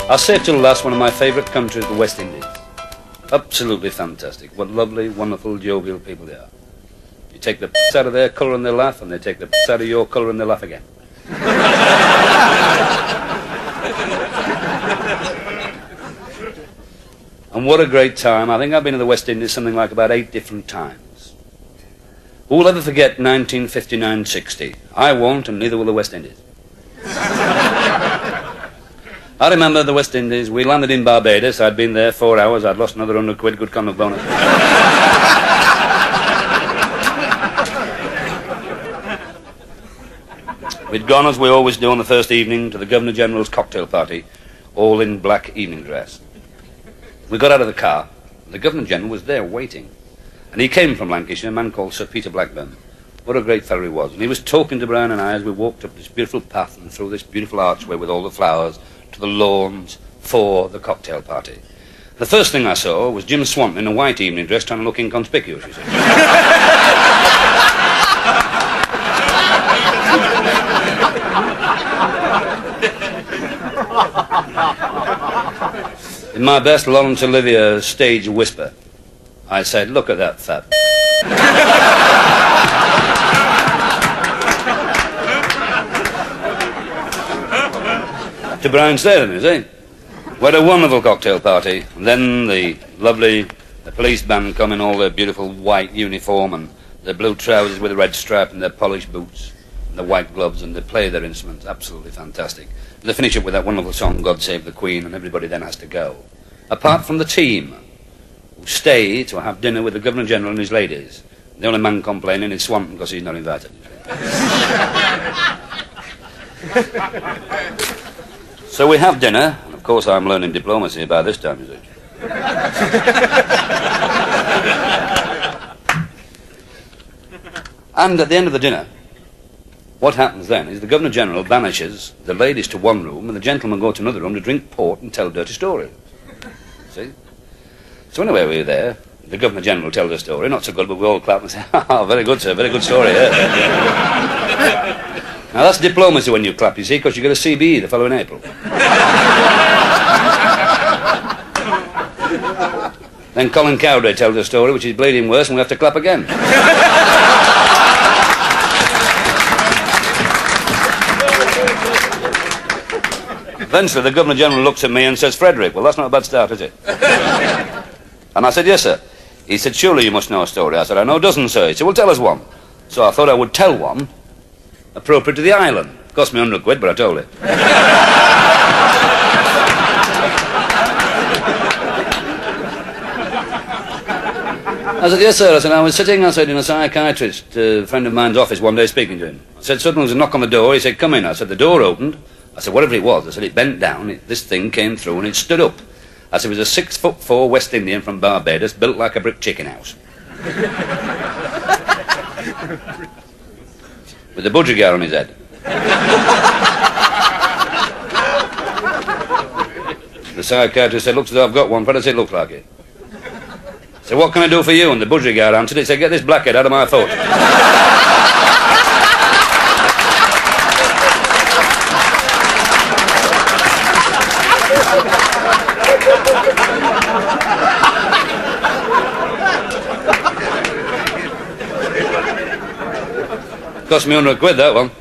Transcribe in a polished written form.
I'll say till last, one of my favourite countries, the West Indies. Absolutely fantastic. What lovely, wonderful, jovial people they are. You take the piss out of their colour and they laugh, and they take the piss out of your colour and they laugh again. And what a great time. I think I've been to the West Indies something like about 8 different times. Who will ever forget 1959-60? I won't, and neither will the West Indies. I remember the West Indies. We landed in Barbados. I'd been there 4 hours. I'd lost another 100 quid, good conduct bonus. We'd gone, as we always do on the first evening, to the Governor-General's cocktail party, all in black evening dress. We got out of the car. The Governor-General was there waiting. And he came from Lancashire, a man called Sir Peter Blackburn. What a great fellow he was. And he was talking to Brown and I as we walked up this beautiful path and through this beautiful archway with all the flowers to the lawns for the cocktail party. The first thing I saw was Jim Swanton in a white evening dress trying to look inconspicuous, you see. In my best Laurence Olivier stage whisper, I said, "Look at that fat." To Brown's there, you see. We had a wonderful cocktail party. And then the police band come in all their beautiful white uniform and their blue trousers with a red stripe and their polished boots and the white gloves, and they play their instruments. Absolutely fantastic. And they finish up with that wonderful song, "God Save the Queen," and everybody then has to go. Apart from the team, who stay to have dinner with the Governor-General and his ladies. The only man complaining is Swanton because he's not invited. So we have dinner, and of course I'm learning diplomacy by this time, you see. And at the end of the dinner, what happens then is the Governor-General banishes the ladies to one room and the gentlemen go to another room to drink port and tell dirty stories. See? So anyway, we were there. The Governor-General tells a story, not so good, but we all clap and say, "Oh, very good, sir, very good story." Yeah. Now that's diplomacy when you clap, you see, because you get a CBE the following April. Then Colin Cowdery tells a story which is bleeding worse, and we have to clap again. Eventually, the Governor-General looks at me and says, "Frederick, well, that's not a bad start, is it?" And I said, "Yes, sir." He said, "Surely you must know a story." I said, "I know dozens, sir." He said, "Well, tell us one." So I thought I would tell one appropriate to the island. Cost me 100 quid, but I told it. I said, "Yes, sir." I said, "I was sitting," I said, "in a psychiatrist friend of mine's office one day speaking to him. I said, suddenly there was a knock on the door. He said, 'Come in.' I said, the door opened. I said, whatever it was, I said, it bent down, this thing came through and it stood up. I said, it was a 6'4" West Indian from Barbados, built like a brick chicken house. With a budgigar on his head. The psychiatrist said, "Looks as though I've got one." Fred said, "Looks like it." I said, "What can I do for you?" And the budgigar answered, he said, "Get this blackhead out of my foot." Cost me 100 quid, that one.